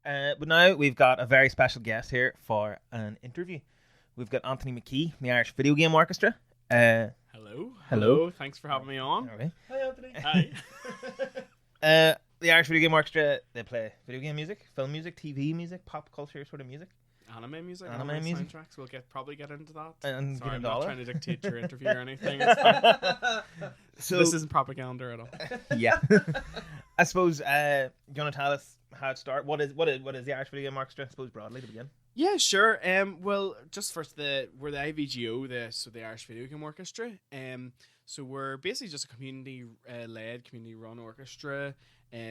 But now we've got a very special guest here for an interview. We've got Anthony McKee, the Irish Video Game Orchestra. Hello. Thanks for having me on. Alright. Hi, Anthony. Hi. The Irish Video Game Orchestra, they play video game music, film music, TV music, pop culture sort of music. Anime music, Anime music. soundtracks. We'll probably get into that. And Sorry, get I'm into not all trying of to it. dictate your interview or anything. It's fine. So This isn't propaganda at all. yeah. I suppose you want to tell us how it started? What is the Irish Video Game Orchestra? I suppose broadly to begin. Yeah, sure. Well, just first, we're the IVGO, the Irish Video Game Orchestra. So we're basically just a community-led, community-run orchestra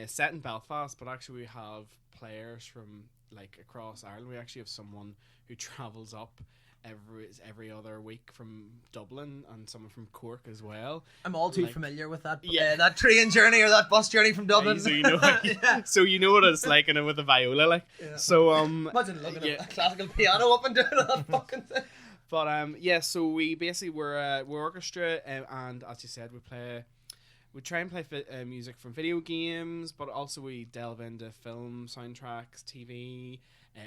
set in Belfast, but actually we have players from like across Ireland. We actually have someone who travels up every other week from Dublin, and someone from Cork as well. I'm all too familiar with that. Yeah. That train journey or that bus journey from Dublin. So you know, Yeah. so you know what it's like, and with the viola, like. Yeah. So Imagine looking yeah. at a classical piano up and down that fucking thing. But so we basically we're orchestra, and as you said, we try and play music from video games, but also we delve into film soundtracks, TV,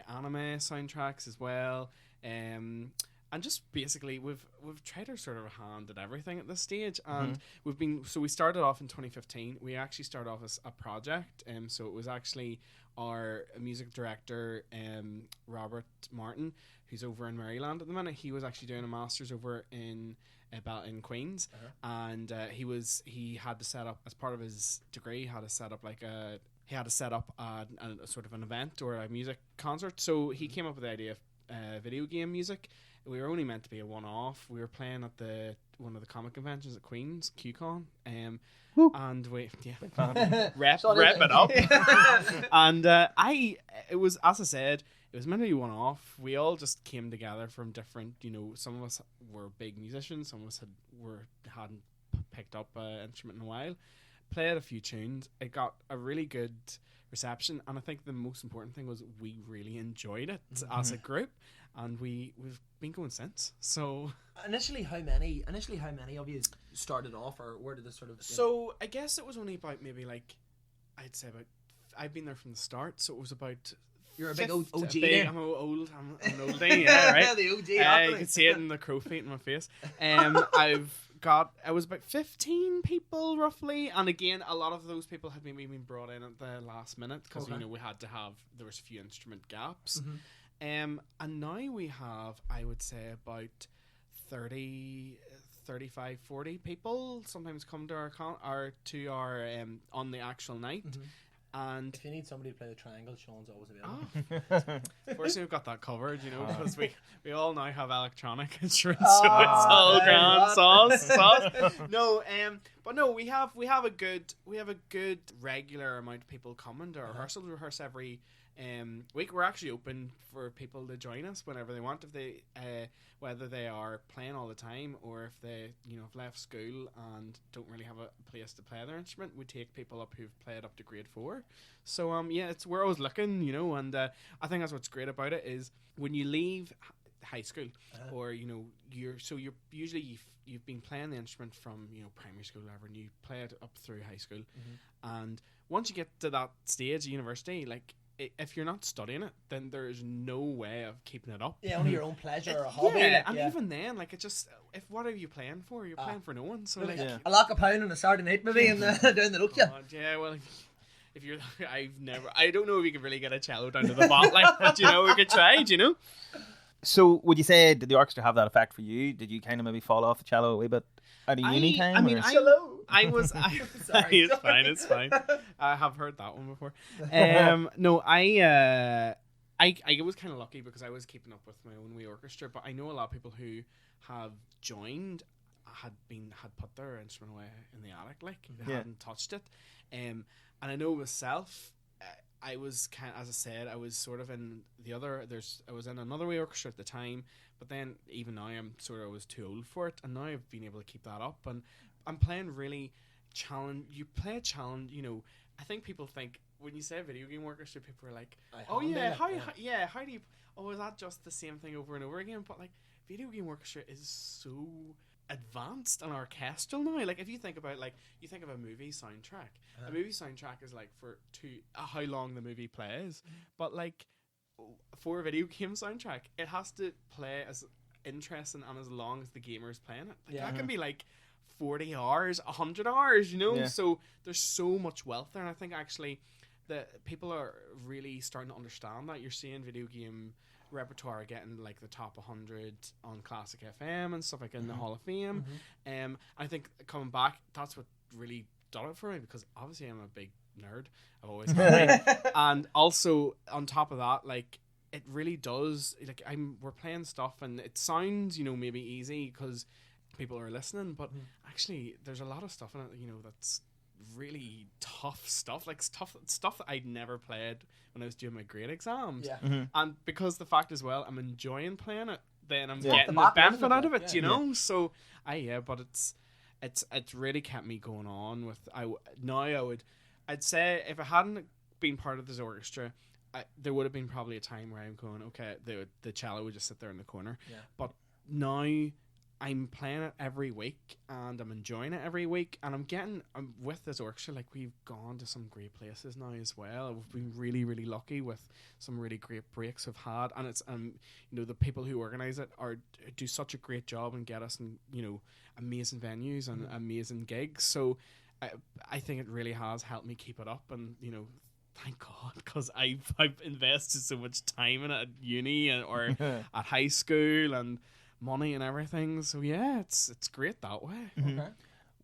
anime soundtracks as well, and just basically we've tried our sort of hand at everything at this stage, and we started off in 2015. We actually started off as a project, so it was actually our music director, Robert Martin, who's over in Maryland at the minute. He was actually doing a master's over in Queens, and he had to set up, as part of his degree, he had to set up a sort of an event or a music concert. So he came up with the idea of video game music. We were only meant to be a one-off. We were playing at one of the comic conventions at Queens, QCon, and we wrap it up. And it was, as I said, it was meant to be one-off. We all just came together from different, some of us were big musicians, some of us hadn't picked up an instrument in a while, played a few tunes. It got a really good reception, and I think the most important thing was we really enjoyed it as a group, and we've been going since. So Initially, how many of you started off, or where did this sort of? So I guess it was only about maybe I've been there from the start, so it was about. You're a big OG I'm there. I'm an oldie, yeah, right. The OG. You can see it in the crow feet in my face. I was about 15 people roughly, and again, a lot of those people had maybe been brought in at the last minute because there was a few instrument gaps. And now we have, I would say, about 30, 35, 40 people sometimes come to our on the actual night. And if you need somebody to play the triangle, Sean's always available. Fortunately, we've got that covered, because we all now have electronic instruments, so it's all grand sauce. No, but no, we have a good regular amount of people coming to our rehearsals. We rehearse every week. We're actually open for people to join us whenever they want, if they whether they are playing all the time or if they have left school and don't really have a place to play their instrument. We take people up who've played up to grade 4. So we're always looking, and I think that's what's great about it is when you leave high school or you've been playing the instrument from primary school or whatever, and you play it up through high school, and once you get to that stage of university, like, if you're not studying it, then there's no way of keeping it up. Yeah, only your own pleasure or a hobby. Even then, like, what are you playing for? You're playing for no one. So a lack of pound on a Saturday night maybe down the look. Yeah, well, if you're, I don't know if you can really get a cello down to the bot, like, but we could try. So would you say, did the orchestra have that effect for you? Did you kind of maybe fall off the cello a wee bit at a uni time? I was. Sorry, it's fine. I have heard that one before. No, I was kind of lucky because I was keeping up with my own wee orchestra, but I know a lot of people who have joined had put their instrument away in the attic, like they hadn't touched it. And I know myself, I was as I said, I was sort of in I was in another wee orchestra at the time, but then even now I was too old for it, and now I've been able to keep that up, and I'm playing really challenge. You play a challenge, I think people think when you say video game orchestra, people are like, how do you, is that just the same thing over and over again? But like, video game orchestra is so advanced and orchestral now. Like if you think about you think of a movie soundtrack. A movie soundtrack is like for how long the movie plays, but like for a video game soundtrack, it has to play as interesting and as long as the gamer is playing it. Like that can be like 40 hours, 100 hours, you know. So there's so much wealth there, and I think actually that people are really starting to understand that. You're seeing video game repertoire getting like the top 100 on Classic FM and stuff like in the Hall of Fame. I think coming back, that's what really done it for me, because obviously I'm a big nerd. I've always have been. And also on top of that, like it really does, like we're playing stuff and it sounds, you know, maybe easy because people are listening, but actually there's a lot of stuff in it, you know, that's really tough stuff, like stuff that I'd never played when I was doing my grade exams. And because the fact as well I'm enjoying playing it, then I'm getting the benefit out of it, you know. So but it's really kept me going on with I'd say if I hadn't been part of this orchestra, there would have been probably a time where I'm going, okay, the cello would just sit there in the corner. But now I'm playing it every week and I'm enjoying it every week, and I'm with this orchestra, like we've gone to some great places now as well. We've been really, really lucky with some really great breaks we've had, and it's you know, the people who organize it do such a great job and get us in, you know, amazing venues and amazing gigs. So I think it really has helped me keep it up, and you know, thank God, because I've invested so much time in it at uni or at high school and money and everything. So yeah, it's great that way. Okay.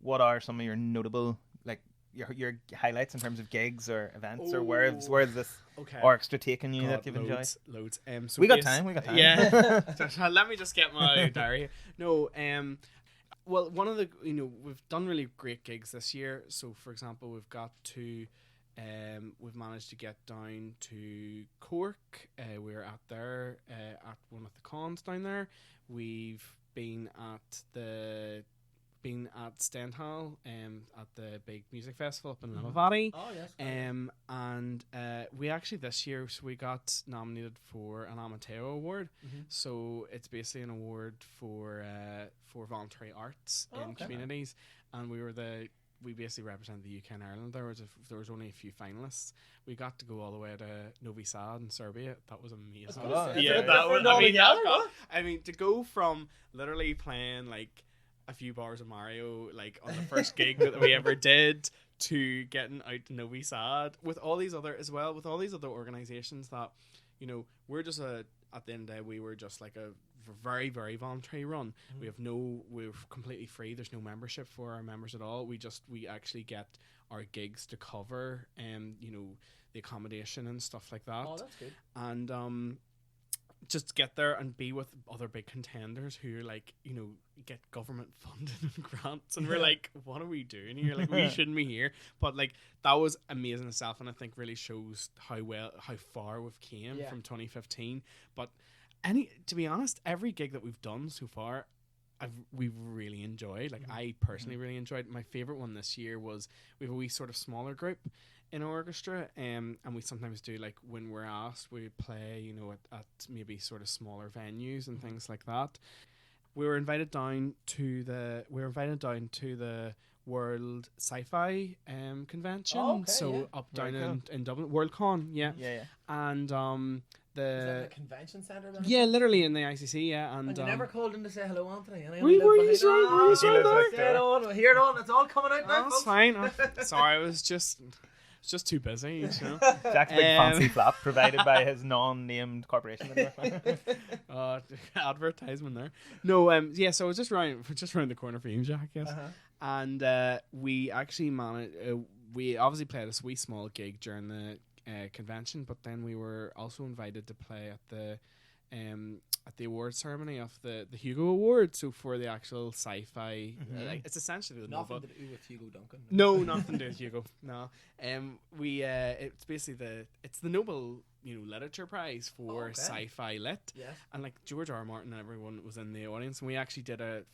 What are some of your notable, like your highlights in terms of gigs or events, or where is this orchestra taking you that you've enjoyed? Loads. So we got time. Yeah. Let me just get my diary. No. Well, one of the, you know, we've done really great gigs this year. So for example, we've managed to get down to Cork. We're at one of the cons down there. We've been at Stendhal at the big music festival up in Limavady. Oh yes. And we actually this year, so we got nominated for an Amateo Award. So it's basically an award for voluntary arts in communities, and we basically represented the UK and Ireland. There was only a few finalists. We got to go all the way to Novi Sad in Serbia. That was amazing. I mean, to go from literally playing like a few bars of Mario like on the first gig that we ever did, to getting out to Novi Sad with all these other organizations that, you know, we're just at the end of the day, we were just like a very, very voluntary run. We're completely free. There's no membership for our members at all. We actually get our gigs to cover you know, the accommodation and stuff like that. Oh, that's good. And just get there and be with other big contenders who, like, you know, get government funding and grants, and we're like, what are we doing here? Like, we shouldn't be here. But like, that was amazing itself, and I think really shows how far we've came from 2015. But to be honest, every gig that we've done so far, we've really enjoyed. Like, I personally really enjoyed. My favorite one this year was, we have a wee sort of smaller group in our orchestra, and we sometimes do, like, when we're asked, we play, you know, at maybe sort of smaller venues and things like that. We were invited down to the World Sci-Fi convention. Down in Dublin, Worldcon, yeah. And Is that in the convention centre then? yeah, literally in the ICC, And you never called in to say hello, Anthony. Were you sorry there? Get on, hear it on. It's all coming out now, That's folks. fine. Sorry, I was just too busy, you know. Jack's big fancy flap provided by his non-named corporation. Advertisement there. No, so I was just around the corner for you, Jack, yes. And we actually managed. We obviously played a wee small gig during the convention, but then we were also invited to play at the award ceremony of the Hugo Awards. So for the actual sci-fi, it's essentially the Nothing to do with Hugo Duncan. No, nothing to do with Hugo. No, it's basically the Nobel, you know, Literature Prize for sci-fi lit. Yes. And like George R. R. Martin and everyone was in the audience, and we actually did a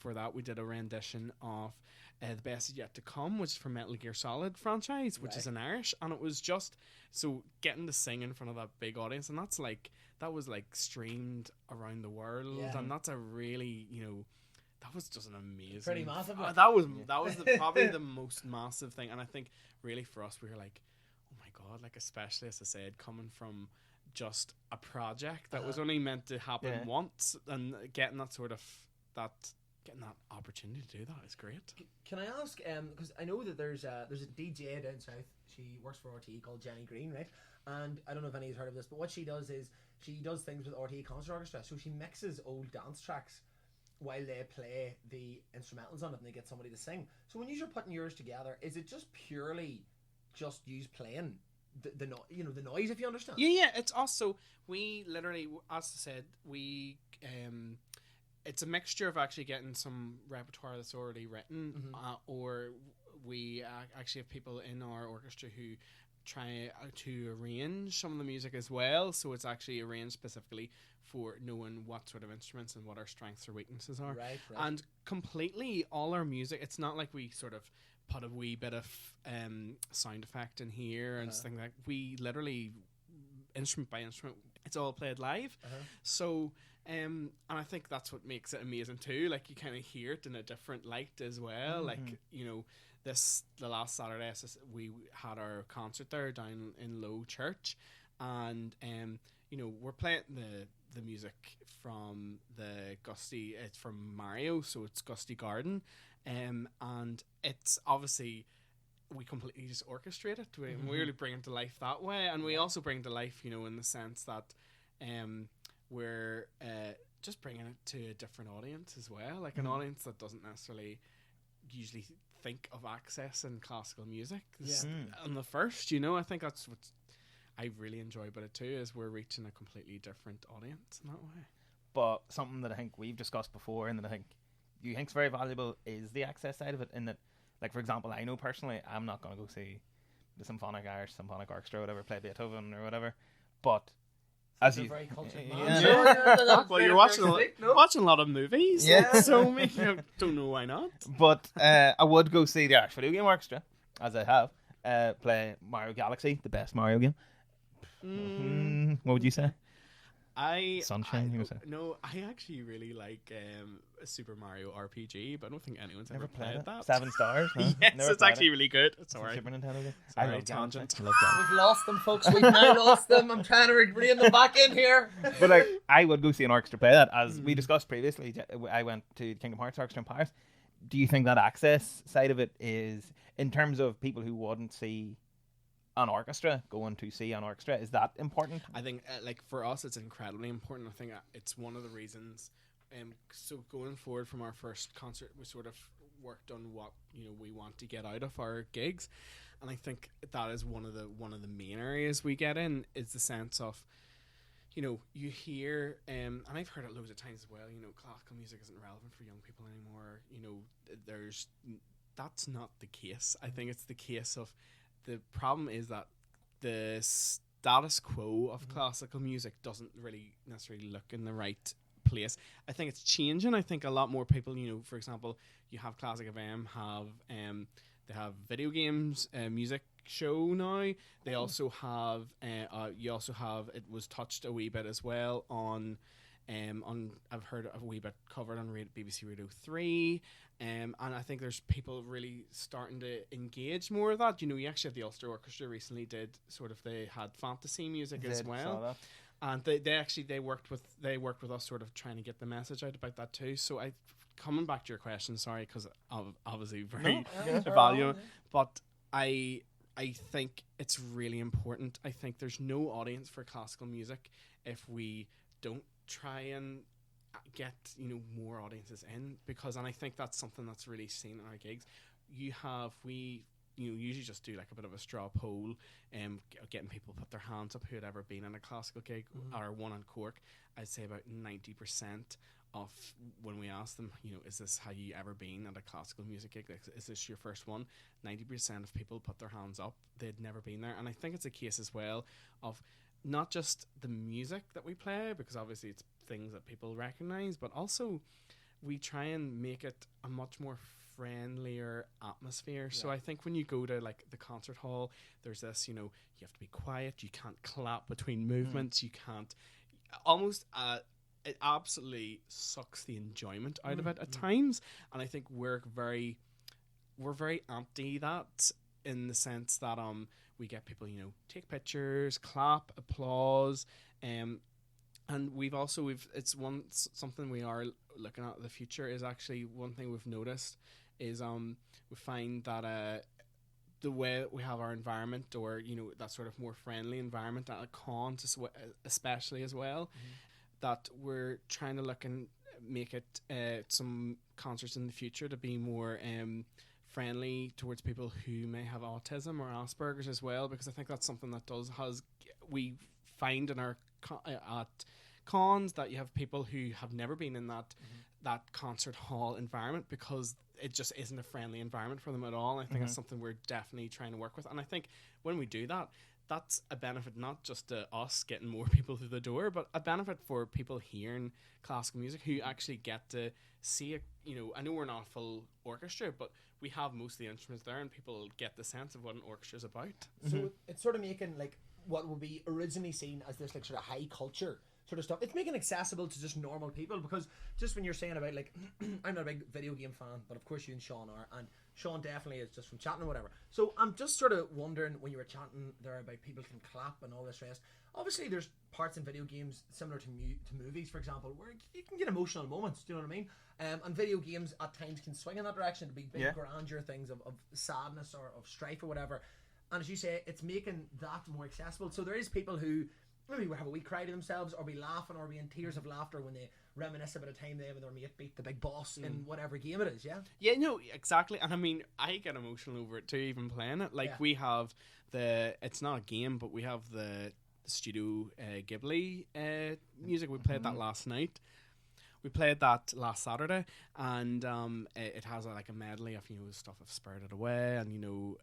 rendition of The Best Is Yet to Come, which is from Metal Gear Solid franchise, which is in Irish, and it was just so getting to sing in front of that big audience, and that was streamed around the world, and that's a really, you know, that was just an amazing, Pretty massive. that was probably the most massive thing. And I think really for us, we were like, oh my god, like especially as I said, coming from just a project that was only meant to happen once, and getting that opportunity to do that is great. Can I ask, because I know that there's a DJ down south, she works for RTE, called Jenny Green, right? And I don't know if anybody's heard of this, but what she does is she does things with RTE Concert Orchestra. So she mixes old dance tracks while they play the instrumentals on it, and they get somebody to sing. So when you're putting yours together, is it just purely just use playing the noise, if you understand? Yeah. It's also, we literally, as I said, we it's a mixture of actually getting some repertoire that's already written, or we actually have people in our orchestra who try to arrange some of the music as well, so it's actually arranged specifically for knowing what sort of instruments and what our strengths or weaknesses are. Right. And completely all our music, it's not like we sort of put a wee bit of sound effect in here and things like that. We literally, instrument by instrument, it's all played live. So and I think that's what makes it amazing too, like you kind of hear it in a different light as well. Like, you know, the last Saturday we had our concert there down in Low Church, and you know, we're playing the music from the Gusty, it's from Mario, so it's Gusty Garden, and it's obviously, we completely just orchestrate it. We really bring it to life that way, and we also bring it to life, you know, in the sense that we're just bringing it to a different audience as well, like an audience that doesn't necessarily usually think of accessing classical music on the first, you know. I think that's what I really enjoy about it too, is we're reaching a completely different audience in that way. But something that I think we've discussed before, and that I think you think's very valuable, is the access side of it. In that, like for example, I know personally I'm not going to go see the Irish Symphonic Orchestra or whatever play Beethoven or whatever, but as you, very cultured well, you're watching a lot of movies, so maybe I don't know why not. But I would go see the Irish Video Game Orchestra, as I have, play Mario Galaxy, the best Mario game. What would you say? Sunshine. No, I actually really like Super Mario RPG, but I don't think anyone's ever played that. 7 stars. Huh? Yes, it's actually really good. It's alright. Super Nintendo game. I love tangent. We've lost them, folks. We've now lost them. I'm trying to rein them back in here. But like, I would go see an orchestra play that, as we discussed previously. I went to Kingdom Hearts Orchestra in Paris. Do you think that access side of it is, in terms of people who wouldn't see an orchestra going to see an orchestra, is that important? I think like for us it's incredibly important. I think it's one of the reasons, so going forward from our first concert, we sort of worked on what, you know, we want to get out of our gigs, and I think that is one of the main areas we get in, is the sense of, you know, you hear and I've heard it loads of times as well, you know, classical music isn't relevant for young people anymore. You know, that's not the case. I think it's the case of, the problem is that the status quo of classical music doesn't really necessarily look in the right place. I think it's changing. I think a lot more people, you know, for example, you have Classic FM they have video games music show now. They also have it was touched a wee bit as well on I've heard a wee bit covered on BBC Radio 3, and I think there's people really starting to engage more of that. You know, you actually have the Ulster Orchestra recently they had fantasy music as well, and they worked with us sort of trying to get the message out about that too. So coming back to your question, sorry, because obviously very valuable, but I think it's really important. I think there's no audience for classical music if we don't try and get, you know, more audiences in, and I think that's something that's really seen in our gigs. We usually just do like a bit of a straw poll, getting people to put their hands up who had ever been in a classical gig or one on Cork. I'd say about 90% of when we ask them, you know, is this how you ever been at a classical music gig? Like, is this your first one? 90% of people put their hands up. They'd never been there, and I think it's a case as well of not just the music that we play, because obviously it's things that people recognize, but also we try and make it a much more friendlier atmosphere. So I think when you go to like the concert hall, there's this, you know, you have to be quiet, you can't clap between movements, you can't, almost it absolutely sucks the enjoyment out of it at times, and I think we're very anti that, in the sense that we get people, you know, take pictures, clap, applause, and we've something we are looking at in the future. Is actually one thing we've noticed is we find that the way we have our environment, or, you know, that sort of more friendly environment at cons especially as well, that we're trying to look and make it some concerts in the future to be more friendly towards people who may have autism or Asperger's as well, because I think that's something that we find in our at cons, that you have people who have never been in that concert hall environment, because it just isn't a friendly environment for them at all. And I think that's something we're definitely trying to work with, and I think when we do that, that's a benefit not just to us getting more people through the door, but a benefit for people hearing classical music who actually get to see it. You know, I know we're not a full orchestra, but we have most of the instruments there, and people get the sense of what an orchestra is about. So it's sort of making like what would be originally seen as this like sort of high culture sort of stuff. It's making it accessible to just normal people, because just when you're saying about like I'm not a big video game fan, but of course you and Sean are, and Sean definitely is, just from chatting or whatever. So I'm just sort of wondering, when you were chatting there about people can clap and all this rest, obviously there's parts in video games similar to movies, for example, where you can get emotional moments, do you know what I mean? And video games at times can swing in that direction to be big grandeur things of sadness or of strife or whatever. And as you say, it's making that more accessible. So there is people who maybe will have a wee cry to themselves, or be laughing, or be in tears of laughter when they reminisce about a time they and their mate beat the big boss in whatever game it is. Yeah, no, exactly. And I mean, I get emotional over it too, even playing it. Like we have it's not a game, but we have the Studio Ghibli music. We played that last night. We played that last Saturday, and it has like a medley of, you know, stuff of Spirited Away, and, you know,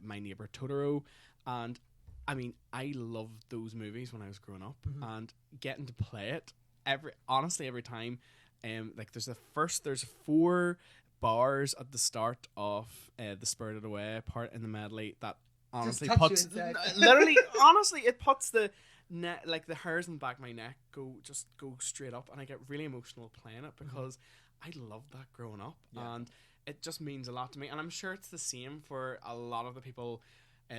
My Neighbor Totoro, and I mean, I loved those movies when I was growing up, and getting to play it every time. Like there's 4 bars at the start of the Spirited Away part in the medley that honestly puts literally honestly it puts the like the hairs on the back of my neck go straight up, and I get really emotional playing it, because I loved that growing up, and it just means a lot to me. And I'm sure it's the same for a lot of the people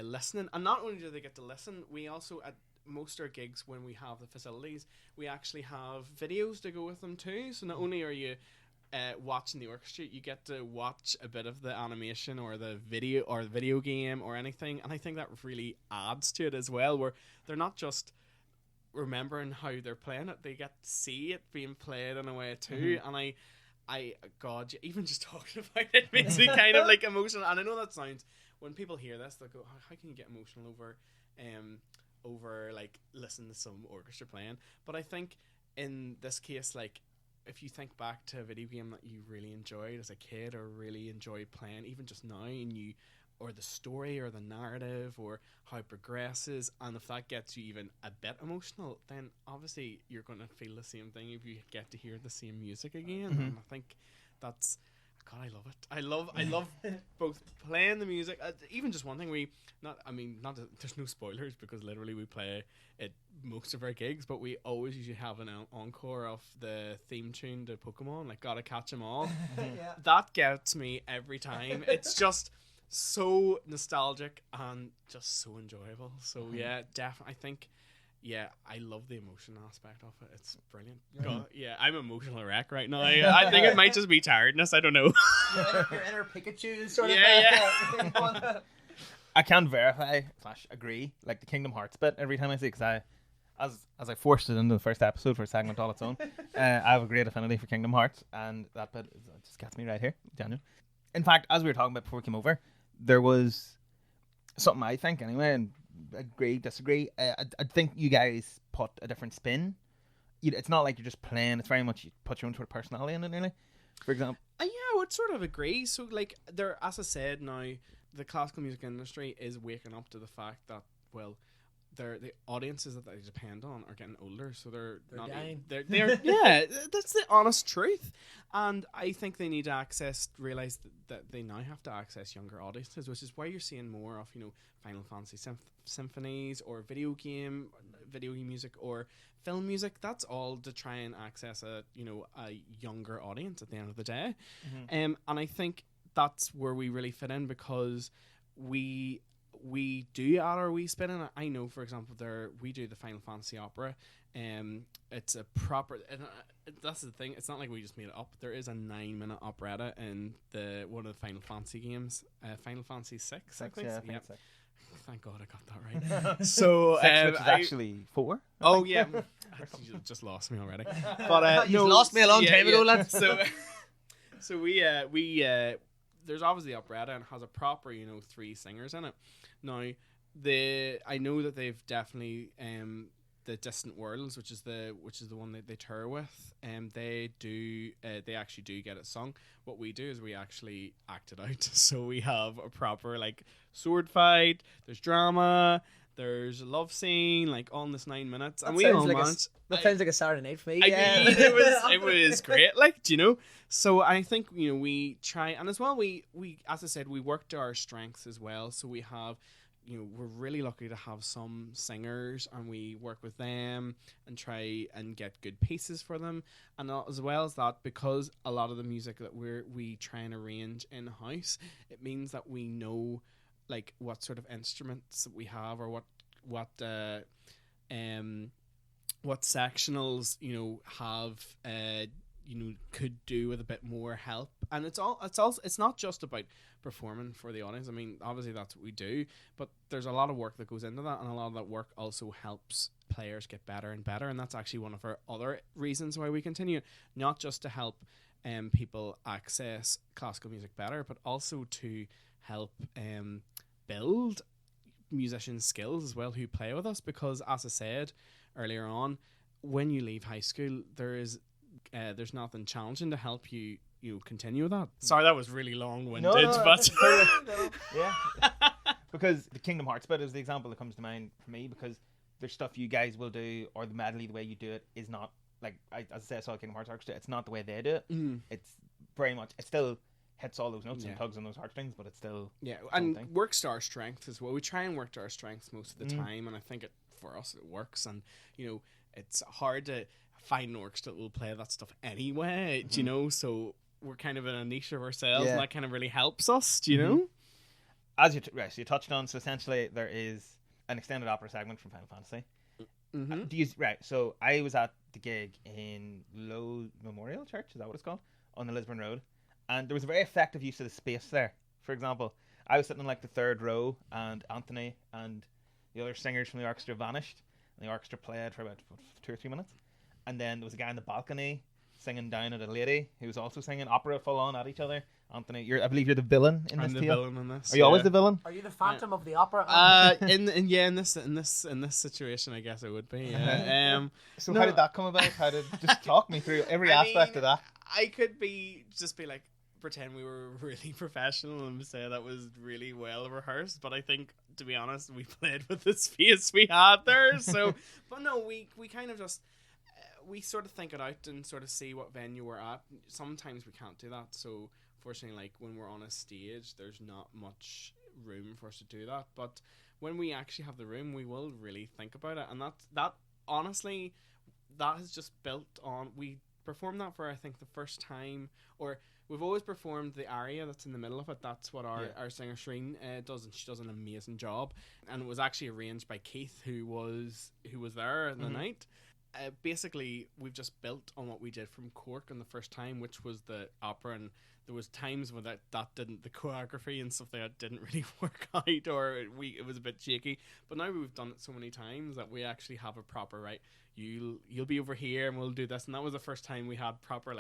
listening. And not only do they get to listen, we also, at most of our gigs, when we have the facilities, we actually have videos to go with them too. So not only are you watching the orchestra, you get to watch a bit of the animation or the video game or anything, and I think that really adds to it as well, where they're not just remembering how they're playing it, they get to see it being played in a way too. And God, even just talking about it makes me kind of like emotional. And I know that sounds, when people hear this, they'll go, how can you get emotional over like listening to some orchestra playing? But I think in this case, like, if you think back to a video game that you really enjoyed as a kid, or really enjoyed playing even just now, and or the story or the narrative or how it progresses, and if that gets you even a bit emotional, then obviously you're going to feel the same thing if you get to hear the same music again. And I think that's, God, I love it. I love both playing the music. Even just one thing, there's no spoilers, because literally we play it most of our gigs, but we always usually have an encore of the theme tune to Pokemon, like Gotta Catch 'Em All. That gets me every time. It's just so nostalgic and just so enjoyable. So yeah, definitely, I think, I love the emotion aspect of it. It's brilliant. God, I'm emotional wreck right now. I think it might just be tiredness. I don't know. Your inner Pikachu sort of. I can verify / agree. Like the Kingdom Hearts bit, every time I see it, because as I forced it into the first episode for a segment all its own, I have a great affinity for Kingdom Hearts, and that bit just gets me right here, genuine. In fact, as we were talking about before we came over, there was something, I think anyway, and agree, disagree, I think you guys put a different spin. It's not like you're just playing, it's very much you put your own sort of personality in it nearly, for example. I would sort of agree. So like, there, as I said, now the classical music industry is waking up to the fact that, well, the audiences that they depend on are getting older, so they're not dying. they're yeah, that's the honest truth. And I think they need to realize that they now have to access younger audiences, which is why you're seeing more of, you know, Final Fantasy symphonies or video game music or film music. That's all to try and access a younger audience at the end of the day. And I think that's where we really fit in, because we do add our wee spin in it. I know, for example, we do the Final Fantasy opera. It's a proper. That's the thing. It's not like we just made it up. There is a 9-minute operetta in one of the Final Fantasy games, Final Fantasy 6. I think. Yeah, I think it's 6. Thank God I got that right. So 6, which is actually 4. Oh yeah, you just lost me already. But you lost me a long time ago, lad. So we there's obviously the operetta, and it has a proper 3 singers in it. Now I know that they've definitely the Distant Worlds, which is the one that they tour with, and they actually do get it sung. What we do is we actually act it out. So we have a proper sword fight, there's drama, there's a love scene, on this 9 minutes, and we all manage. That sounds like a Saturday night for me. I mean, it was great, So I think we try, and as well we as I said, we work to our strengths as well. So we have, we're really lucky to have some singers, and we work with them and try and get good pieces for them. And as well as that, because a lot of the music that we try and arrange in house, it means that we know what sort of instruments that we have, or what sectionals have could do with a bit more help. And it's not just about performing for the audience. I mean, obviously that's what we do, but there's a lot of work that goes into that, and a lot of that work also helps players get better and better. And that's actually one of our other reasons why we continue, not just to help people access classical music better, but also to help build musicians' skills as well who play with us. Because as I said earlier on, when you leave high school, there's nothing challenging to help you continue with that. Sorry, that was really long-winded, but yeah, because the Kingdom Hearts bit is the example that comes to mind for me, because there's stuff you guys will do, or the medley, the way you do it is not as I say, I saw Kingdom Hearts Orchestra. It's not the way they do it. It's very much, it still hits all those notes and tugs on those heartstrings, but it's still and works to our strengths as well. We try and work to our strengths most of the time, and I think for us it works. And it's hard to find an orchestra that will play that stuff anyway, so we're kind of in a niche of ourselves, and that kind of really helps us, As you touched on, so essentially there is an extended opera segment from Final Fantasy. So I was at the gig in Low Memorial Church, is that what it's called, on the Lisburn Road, and there was a very effective use of the space there. For example, I was sitting in the 3rd row, and Anthony and the other singers from the orchestra vanished, and the orchestra played for about 2 or 3 minutes. And then there was a guy in the balcony singing down at a lady who was also singing opera full on at each other. Anthony, I believe you're the villain in this. I'm the villain in this. Are you always the villain? Are you the Phantom of the Opera? In this situation, I guess I would be. Yeah. So how did that come about? Just talk me through every aspect of that? I could pretend we were really professional and say that was really well rehearsed, but I think, to be honest, we played with the space we had there. So, but no, we kind of just. We sort of think it out and sort of see what venue we're at. Sometimes we can't do that, so fortunately, when we're on a stage, there's not much room for us to do that. But when we actually have the room, we will really think about it, and that honestly, that has just built on. We performed that for, I think, the first time, or we've always performed the aria that's in the middle of it. That's what our singer Shreen does, and she does an amazing job. And it was actually arranged by Keith, who was there in the night. Basically, we've just built on what we did from Cork on the first time, which was the opera, and there was times when that didn't, the choreography and stuff like that didn't really work out, or it was a bit shaky. But now we've done it so many times that we actually have a proper you'll be over here and we'll do this, and that was the first time we had proper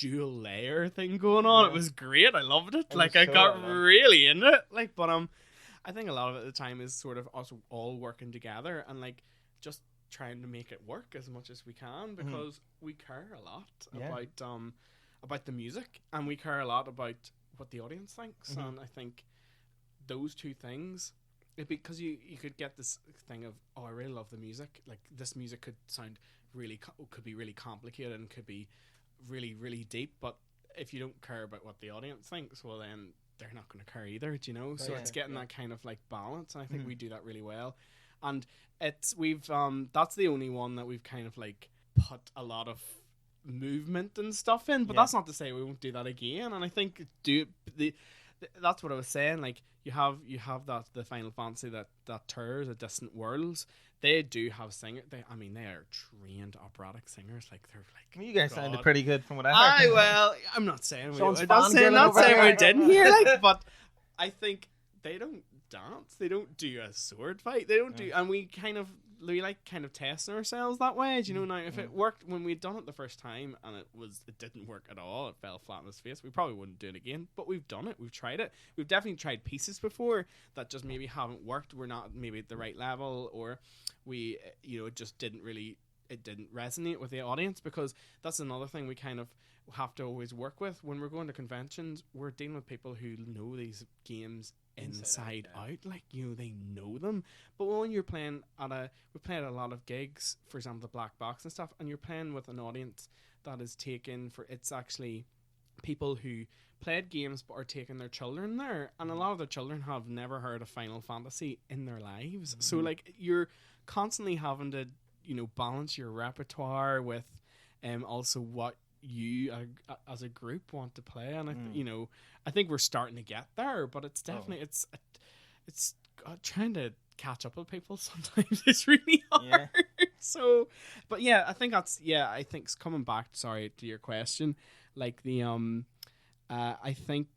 dual layer thing going on. It was great. I loved it. I got really into it. But I think a lot of it at the time is sort of us all working together and just trying to make it work as much as we can, because we care a lot about the music, and we care a lot about what the audience thinks. And I think those two things because you could get this thing of, oh, I really love the music. Like, this music could sound could be really complicated and could be really, really deep. But if you don't care about what the audience thinks, well, then they're not going to care either. Do you know? So it's getting that kind of like balance. And I think we do that really well. And we've that's the only one that we've kind of like put a lot of movement and stuff in. But that's not to say we won't do that again. And I think that's what I was saying. Like, you have that the Final Fantasy that tour, the Distant Worlds. They do have singers. They are trained operatic singers. Like, they're like. You guys sounded pretty good from what I heard. Well, I'm not saying we Sean's not saying we didn't hear. Like, but I think they don't dance. They don't do a sword fight. They don't do, and we like testing ourselves that way. Do you know, now if it worked when we'd done it the first time and it didn't work at all, it fell flat on its face, we probably wouldn't do it again. But we've done it. We've tried it. We've definitely tried pieces before that just maybe haven't worked. We're not maybe at the right level, or we, it just didn't resonate with the audience, because that's another thing we kind of have to always work with when we're going to conventions. We're dealing with people who know these games inside out. Like, they know them. But when you're playing we played a lot of gigs, for example the Black Box and stuff, and you're playing with an audience that is taken for, it's actually people who played games but are taking their children there, and a lot of their children have never heard of Final Fantasy in their lives. So like, you're constantly having to balance your repertoire with also what you as a group want to play. And I think we're starting to get there, but it's definitely it's trying to catch up with people sometimes. It's really hard. So, but I think it's coming back, sorry, to your question, like the I think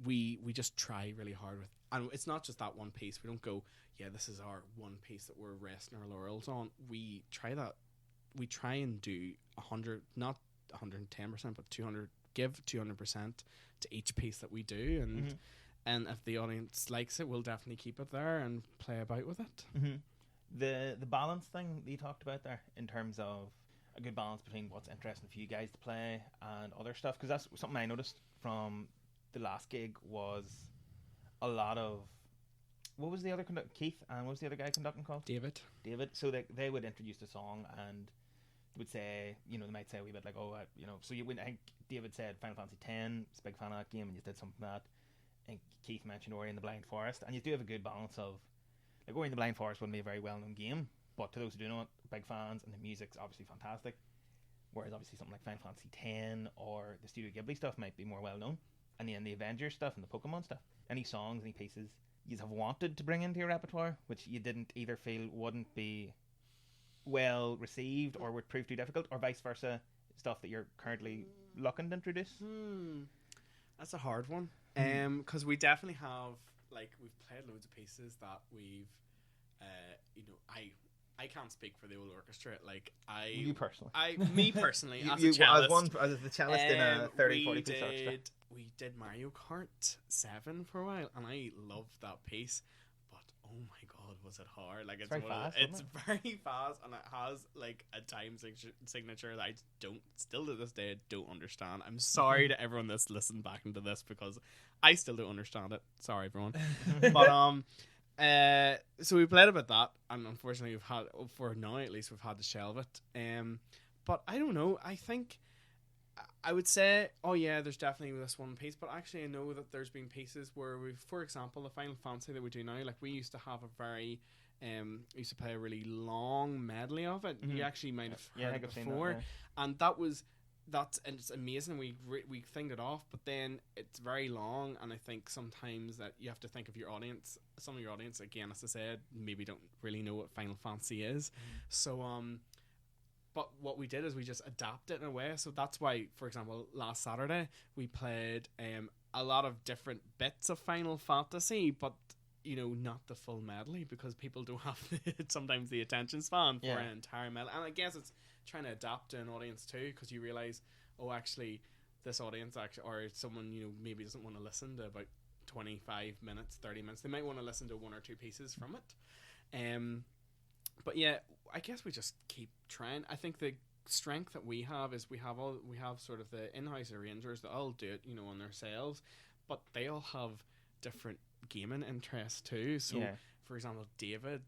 we just try really hard with, and it's not just that one piece. We don't go, this is our one piece that we're resting our laurels on. We try and do 100, not 110%, but 200, give 200% to each piece that we do, and if the audience likes it, we'll definitely keep it there and play about with it. The balance thing that you talked about there, in terms of a good balance between what's interesting for you guys to play and other stuff, because that's something I noticed from the last gig, was a lot of, what was the other Keith, and what was the other guy conducting called? David. So they would introduce the song and would say, they might say a wee bit like, so you wouldn't, I think David said Final Fantasy X, he's a big fan of that game, and you did something like that. I think Keith mentioned Ori and the Blind Forest, and you do have a good balance of, like, Ori and the Blind Forest wouldn't be a very well-known game, but to those who do know it, big fans, and the music's obviously fantastic, whereas obviously something like Final Fantasy X or the Studio Ghibli stuff might be more well-known, and then the Avengers stuff and the Pokemon stuff. Any songs, any pieces you have wanted to bring into your repertoire, which you didn't either feel wouldn't be well received or would prove too difficult, or vice versa, stuff that you're currently looking to introduce? That's a hard one, because we definitely have, like, we've played loads of pieces that we've I can't speak for the whole orchestra, like, me personally as a cellist, as the cellist in a 30-40 piece orchestra. We did Mario Kart 7 for a while, and I loved that piece, but oh my god, was it hard. Like, it's very fast, and it has like a time signature that I still to this day don't understand. I'm sorry to everyone that's listened back into this, because I still don't understand it. Sorry everyone. But so we played about that, and unfortunately we've had, for now at least, we've had to shelve it. But I don't know, I think I would say, there's definitely this one piece, but actually I know that there's been pieces where we've, for example, the Final Fantasy that we do now, like, we used to have a very used to play a really long medley of it. You actually might have heard it before, and it's amazing. We thinged it off, but then it's very long, and I think sometimes that you have to think of your audience. Some of your audience, again, as I said, maybe don't really know what Final Fantasy is. So but what we did is we just adapt it in a way. So that's why, for example, last Saturday we played a lot of different bits of Final Fantasy, but not the full medley, because people don't have sometimes the attention span for an entire medley. And I guess it's trying to adapt to an audience too, because you realize, actually this audience or someone maybe doesn't want to listen to about 25 minutes, 30 minutes. They might want to listen to one or two pieces from it. But I guess we just keep trying. I think the strength that we have is we have sort of the in-house arrangers that all do it on themselves, but they all have different gaming interests too. So for example, David,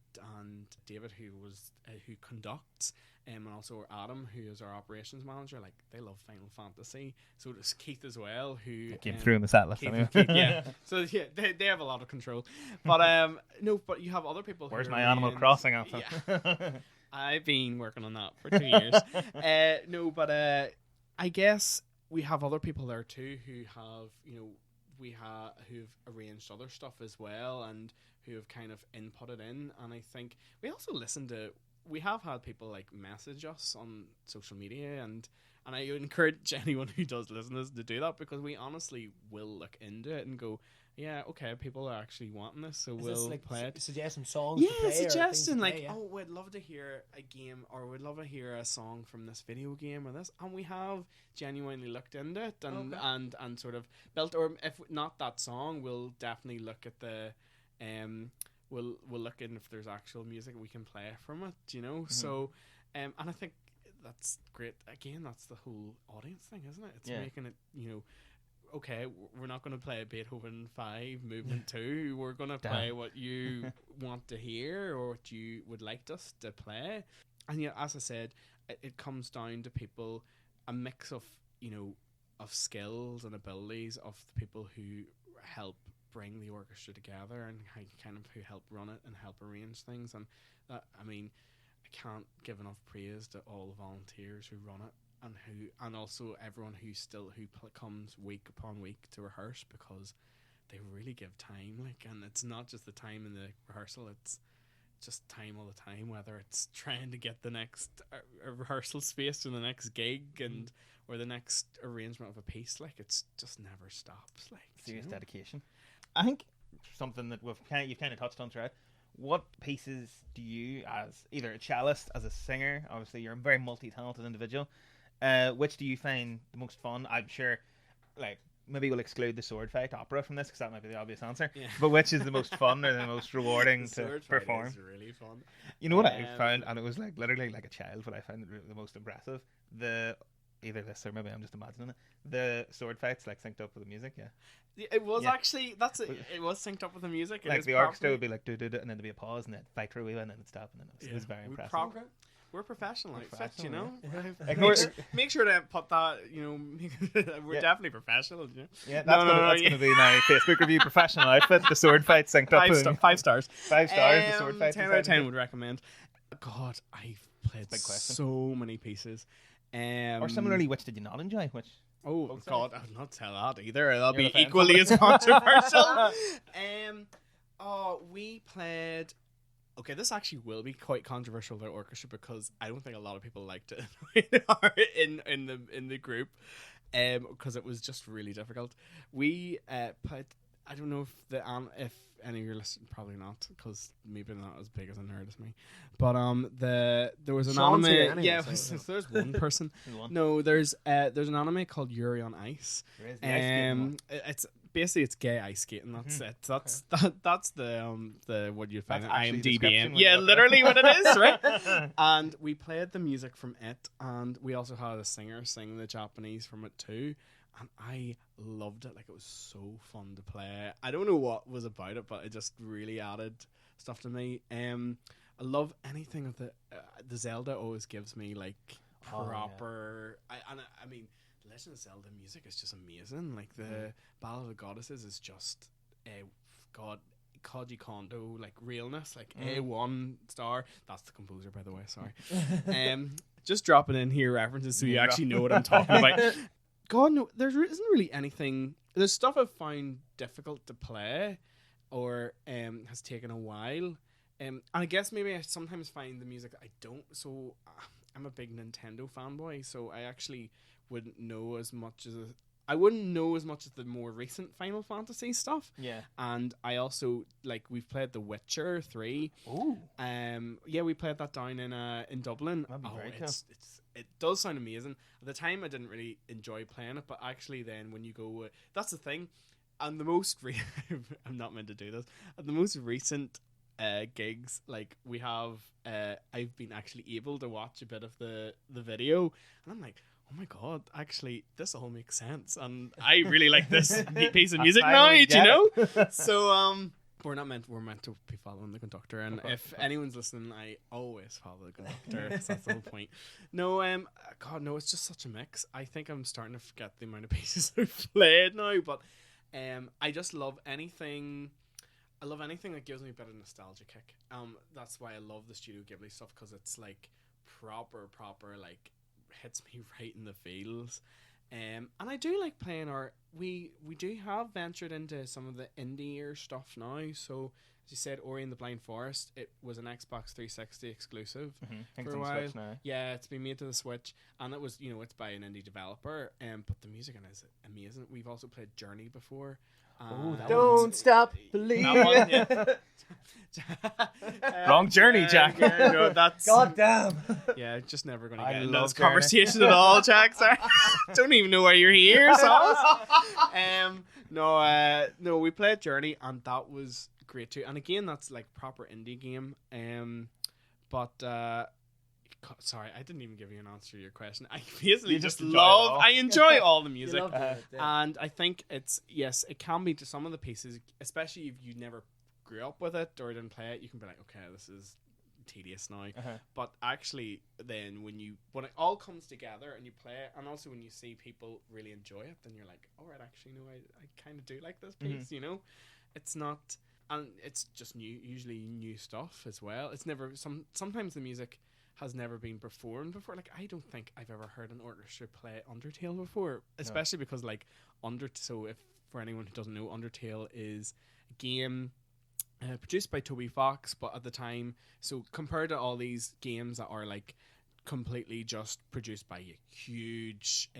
who conducts, and also Adam, who is our operations manager. Like, they love Final Fantasy. So does Keith as well, who came through in the set list. Anyway. Keith, yeah. So yeah, they have a lot of control. But no, but you have other people. Where's who my are Animal in- Crossing outfit? Yeah. I've been working on that for 2 years. No, but I guess we have other people there too who have, who've arranged other stuff as well, and who have kind of inputted in. And I think we also we have had people like message us on social media, and I encourage anyone who does listen to us to do that, because we honestly will look into it and go, yeah, okay, people are actually wanting this, so we'll play it. Suggest some songs. Yeah, to play suggesting or things to play, oh, we'd love to hear a game, or we'd love to hear a song from this video game or this, and we have genuinely looked into it and sort of built, or if not that song, we'll definitely look at the we'll look in if there's actual music we can play from it, Mm-hmm. So and I think that's great. Again, that's the whole audience thing, isn't it? It's making it, okay, we're not going to play Beethoven 5 Movement 2. We're going to play what you want to hear, or what you would like us to play. And as I said, it comes down to people, a mix of, of skills and abilities of the people who help bring the orchestra together, and who help run it and help arrange things. And that, I can't give enough praise to all the volunteers who run it, and also everyone who comes week upon week to rehearse, because they really give time, and it's not just the time in the rehearsal, it's just time all the time, whether it's trying to get the next rehearsal space to the next gig, and or the next arrangement of a piece. It's just never stops. Serious dedication. I think something that you've kind of touched on throughout. What pieces do you, as either a cellist, as a singer, obviously you're a very multi-talented individual, which do you find the most fun? I'm sure, maybe we'll exclude the sword fight opera from this, because that might be the obvious answer. Yeah. But which is the most fun or the most rewarding to perform? Is really fun. You know what I found, and it was literally like a child, what I found the most impressive. Either this, or maybe I'm just imagining it. The sword fights synced up with the music. Yeah. It was actually it was synced up with the music. The orchestra would be do, and then there'd be a pause, and then fight for a wee while, and then it'd stop, and then it was very impressive. We're professional outfits, Make sure to put that, we're definitely professional. Yeah, that's going to be my Facebook review. Professional outfit, the sword fight synced up. 5 stars. 5 stars, the sword fight. 10 out of 10 would recommend. God, I've played so many pieces. Or similarly, which did you not enjoy? Which? Oh God, I'll not tell that either. That'll be equally as controversial. We played. Okay, this actually will be quite controversial to the orchestra, because I don't think a lot of people liked it in the group, because it was just really difficult. We played. I don't know if any of your listeners, probably not, because maybe not as big as a nerd as me. But there was an anime. Yeah, so there's one person. No, there's an anime called Yuri on Ice. It's basically it's gay ice skating. That's it. That's the what you'd find at IMDb. Yeah, literally what it is, right? And we played the music from it, and we also had a singer sing the Japanese from it too. And I loved it. It was so fun to play. I don't know what was about it, but it just really added stuff to me. I love anything of the Zelda always gives me proper. I mean, Legend of Zelda music is just amazing. The Battle of the Goddesses is just Koji Kondo, realness, A1 star. That's the composer, by the way. Sorry. Just dropping in here references so you actually know what I'm talking about. God, no, there isn't really anything. There's stuff I've found difficult to play, or has taken a while. And I guess maybe I sometimes find the music I don't. So I'm a big Nintendo fanboy, so I actually wouldn't know as much as the more recent Final Fantasy stuff. Yeah. And I also we've played The Witcher 3. Ooh. Yeah, we played that down in Dublin. That'd be very cool. It does sound amazing. At the time, I didn't really enjoy playing it, but actually, then when you go, that's the thing. And the most I'm not meant to do this. At the most recent gigs, we have, I've been actually able to watch a bit of the video, and I'm like, oh my God, actually, this all makes sense, and I really like this piece of music now, do you know? So We're meant to be following the conductor, and if anyone's listening, I always follow the conductor. That's the whole point. No, God, no, it's just such a mix. I think I'm starting to forget the amount of pieces I've played now, but I just love anything. I love anything that gives me a bit of nostalgia kick. That's why I love the Studio Ghibli stuff, because it's like proper, like hits me right in the feels. And I do like playing we do have ventured into some of the indie stuff now. So as you said, Ori and the Blind Forest, it was an Xbox 360 exclusive for a while. Yeah, it's been made to the Switch, and it was, it's by an indie developer. But the music in it is amazing. We've also played Journey before. Don't stop believing. Wrong journey, Jack. Yeah, no, that's God damn. Yeah, just never going to get into this conversation at all, Jack. Sorry. Don't even know why you're here. No, we played Journey, and that was great too. And again, that's like proper indie game. Sorry, I didn't even give you an answer to your question. I basically just I enjoy all the music. And I think it can be to some of the pieces, especially if you never grew up with it or didn't play it, you can be like, okay, this is tedious now. But actually then when it all comes together and you play it, and also when you see people really enjoy it, then you're like, all right, actually, no, I kind of do like this piece, It's not, and it's just usually new stuff as well. It's never, sometimes the music has never been performed before. Like, I don't think I've ever heard an orchestra play Undertale before, especially because like so if for anyone who doesn't know, Undertale is a game produced by Toby Fox, but at the time, so compared to all these games that are like completely just produced by huge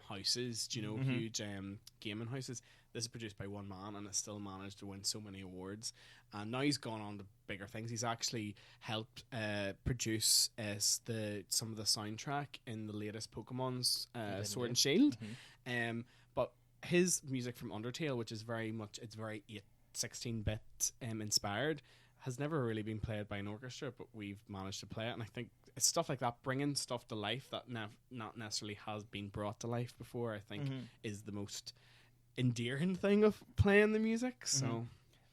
houses, huge gaming houses, this is produced by one man, and it's still managed to win so many awards. And now he's gone on to bigger things. He's actually helped produce some of the soundtrack in the latest Pokemon's Sword and Shield. But his music from Undertale, which is very 16-bit inspired, has never really been played by an orchestra, but we've managed to play it. And I think it's stuff like that, bringing stuff to life that not necessarily has been brought to life before, I think is the most endearing thing of playing the music. So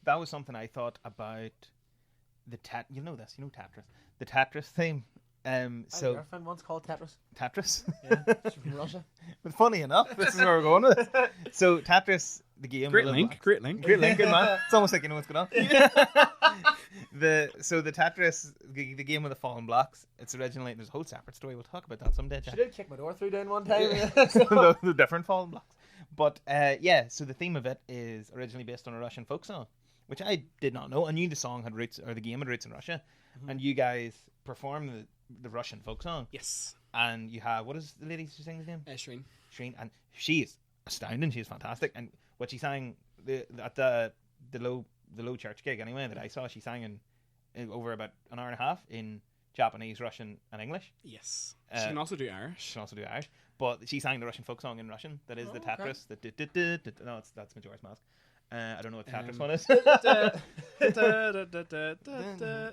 that was something I thought about the Tetris, the Tetris theme. So our friend once called Tetris. Tetris, yeah, she's from Russia. But funny enough, this is where we're going with it. So Tetris, the game, great link, good man. It's almost like you know what's going on. The Tetris, the game with the fallen blocks. It's originally, there's a whole separate story. We'll talk about that someday. She did kick my door through down one time. the different fallen blocks. But so the theme of it is originally based on a Russian folk song, which I did not know. I knew the song had roots, or the game had roots in Russia, and you guys perform the Russian folk song. Yes. And you have, what is the lady who sings name? Shireen. Shireen, and she is astounding. She is fantastic. And what she sang at the low church gig anyway that I saw, she sang in over about an hour and a half in Japanese, Russian, and English. Yes. She can also do Irish. But she sang the Russian folk song in Russian. That is the Tetris. Okay. No, that's Majora's Mask. I don't know what the Tetris one is.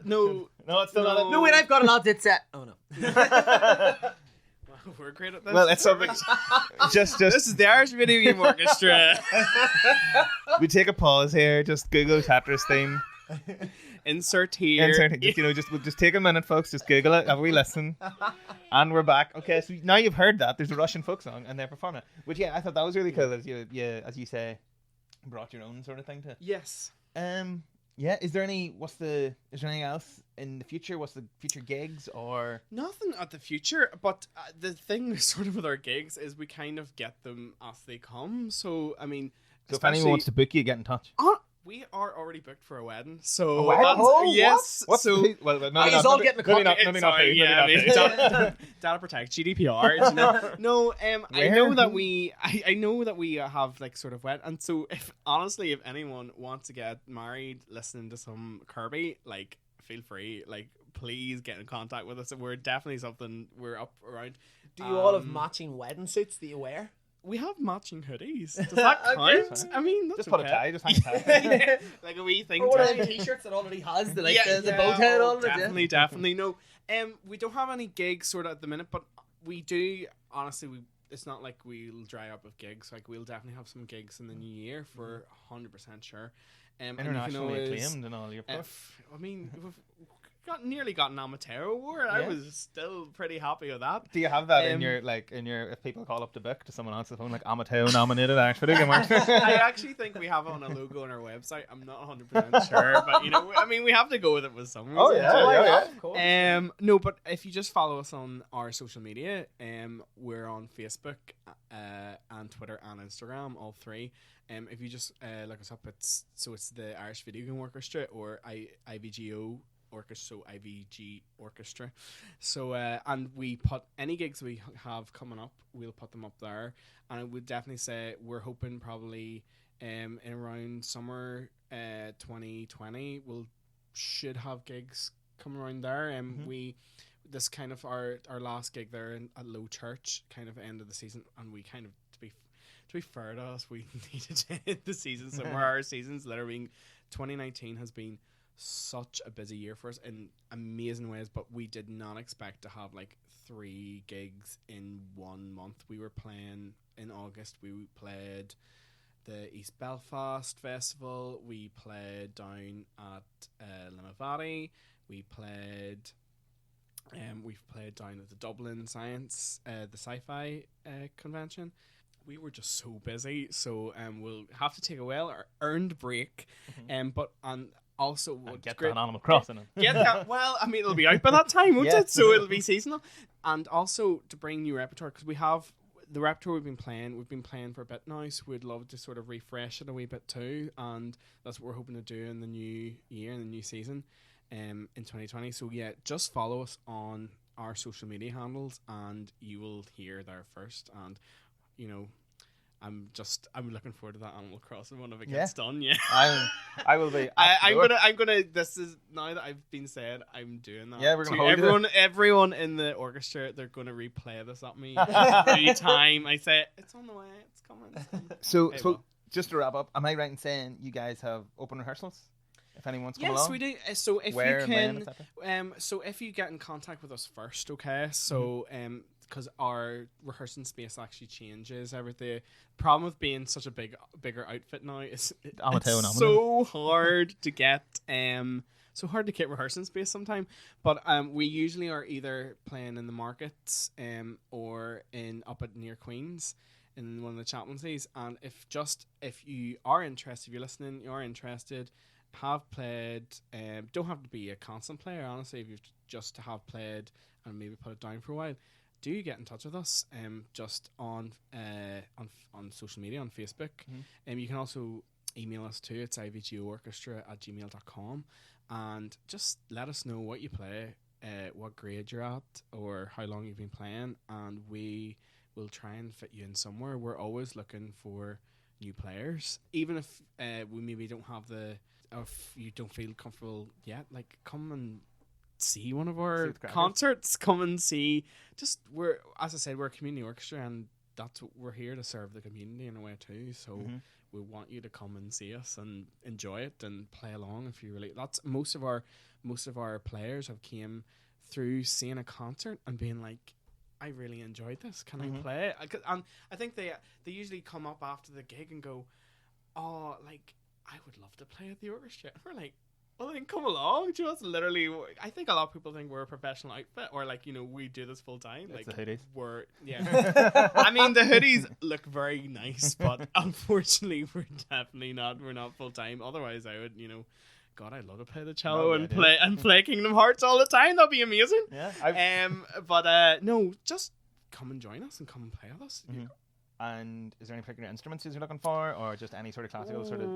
No, it's still not it. No, wait, I've got an odd dit set. Oh no. We're great at this. Well, it's something. just this is the Irish Video Game Orchestra. We take a pause here. Just Google Tetris theme. Insert here. We'll just take a minute, folks. Just Google it. Have we listen? And we're back. Okay, so now you've heard that there's a Russian folk song and they're performing it. Which I thought that was really cool. As you say, brought your own sort of thing to. Yes. Is there anything else in the future? What's the future gigs or nothing at the future? But the thing sort of with our gigs is we kind of get them as they come. So I mean, if anyone wants to book you, get in touch. We are already booked for a wedding. So a wedding? Yes. What's so he's all getting a cut. Data protect GDPR. No, I know that we have like sort of wed, and so if anyone wants to get married listening to some Kirby, like feel free, like please get in contact with us. We're definitely something we're up around. Do you all have matching wedding suits that you wear? We have matching hoodies. Does that count? Okay. I mean, that's just put a tie. Just hang a tie. Like a wee thing. Or one of them t-shirts that already has the bow tie on it. Definitely. No, we don't have any gigs sort of at the minute, but we do. Honestly, it's not like we'll dry up with gigs. Like we'll definitely have some gigs in the new year for 100% sure. Internationally acclaimed and all your I mean, we've nearly got an amateur award. I was still pretty happy with that. Do you have that in your if people call up the book to someone answer the phone like amateur nominated Irish Video Game Orchestra? I actually think we have it on a logo on our website. I'm not 100% sure, but I mean, we have to go with it with some reason. Oh yeah, of course. No, but if you just follow us on our social media, we're on Facebook, and Twitter and Instagram, all three. If you just look us up, it's the Irish Video Game Orchestra or IVGO Orchestra, so IVG Orchestra. So and we put any gigs we have coming up, we'll put them up there. And I would definitely say we're hoping probably in around summer 2020 should have gigs coming around there. This kind of our last gig there at Low Church, kind of end of the season, and we kind of to be fair to us, we needed to end the season somewhere. Our seasons literally 2019 has been such a busy year for us in amazing ways, but we did not expect to have like 3 gigs in 1 month. We were playing in August. We played the East Belfast Festival. We played down at Limavady. We've played down at the Dublin Science, the Sci-Fi convention. We were just so busy, so we'll have to take a well-earned break, but also get that Animal Crossing. Get that. Well, I mean, it'll be out by that time, won't it? So it'll be seasonal, and also to bring new repertoire, because we have the repertoire we've been playing for a bit now, so we'd love to sort of refresh it a wee bit too, and that's what we're hoping to do in the new year, in the new season, in 2020. So yeah, just follow us on our social media handles, and you will hear there first. And I'm looking forward to that Animal Crossing one if it gets done. Yeah, I will be. I'm gonna. This is now that I've been said, I'm doing that. Yeah, we're gonna hold everyone in the orchestra. They're gonna replay this at me every time I say it's on the way. It's coming. So just to wrap up, am I right in saying you guys have open rehearsals? If anyone's come along? Yes, we do. So if Where you can, and so if you get in contact with us first, okay. So because our rehearsing space actually changes everything. The problem with being such a bigger outfit now is it's so hard to get rehearsing space sometimes. But we usually are either playing in the markets or up at near Queens in one of the chaplaincies. And if you are interested, if you're listening, you are interested, have played, don't have to be a constant player, honestly. If you just have played and maybe put it down for a while, do get in touch with us just on social media, on Facebook. You can also email us too. It's ivgoorchestra@gmail.com, and just let us know what you play, what grade you're at, or how long you've been playing, and we will try and fit you in somewhere. We're always looking for new players, even if we maybe don't have if you don't feel comfortable yet, like come and see one of our concerts. Come and see. As I said, we're a community orchestra, and that's what we're here to serve the community in a way too. So we want you to come and see us and enjoy it and play along. If you really, that's most of our players have came through seeing a concert and being like, I really enjoyed this. Can I play? And I think they usually come up after the gig and go, oh, like, I would love to play at the orchestra. And we're like, well, then come along. Do you know, that's literally, I think a lot of people think we're a professional outfit, or like, we do this full time. It's like the hoodies. I mean, the hoodies look very nice, but unfortunately we're definitely not. We're not full time. Otherwise I would, God, I'd love to play the cello and play Kingdom Hearts all the time. That'd be amazing. Yeah. But no, just come and join us and come and play with us. And is there any particular instruments you're looking for, or just any sort of classical sort of?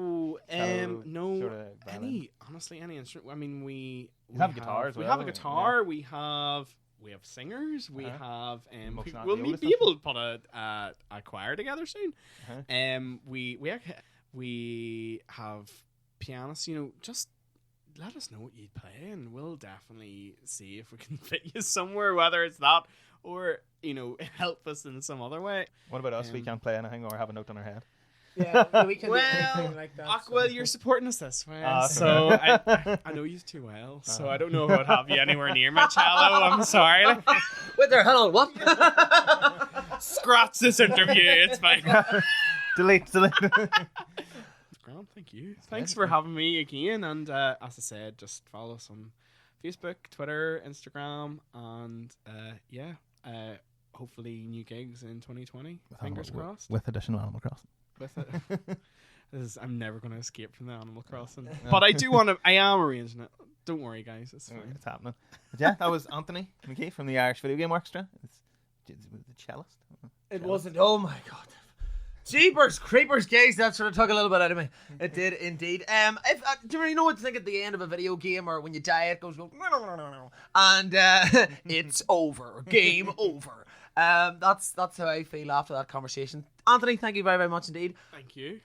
No, sort of any instrument. I mean, we have a guitar as well. We have a guitar. Yeah. We have singers. We have we'll be able to put a choir together soon. We have pianists. Just let us know what you play, and we'll definitely see if we can fit you somewhere, whether it's that or help us in some other way. What about us? We can't play anything or have a note on our head. Yeah, we can do anything like that. Well, you're supporting us this way, so I know you too well. So I don't know if I'd have you anywhere near my cello. I'm sorry. Wait there, hang on, what? Scratch this interview. It's fine. Delete. Grant, thank you. Thanks for having me again. And as I said, just follow us on Facebook, Twitter, Instagram, and hopefully new gigs in 2020. Fingers crossed. With additional Animal Crossing. With it. I'm never going to escape from the Animal Crossing. No. But I am arranging it. Don't worry, guys. It's fine. It's happening. But yeah, that was Anthony McKee from the Irish Video Game Orchestra. It's the cellist. It wasn't. Oh my god. Jeepers, creepers, guys. That sort of took a little bit out of me. It did indeed. Do you know what to think at the end of a video game, or when you die, it goes and it's over. Game over. That's how I feel after that conversation. Anthony, thank you very, very much indeed. Thank you.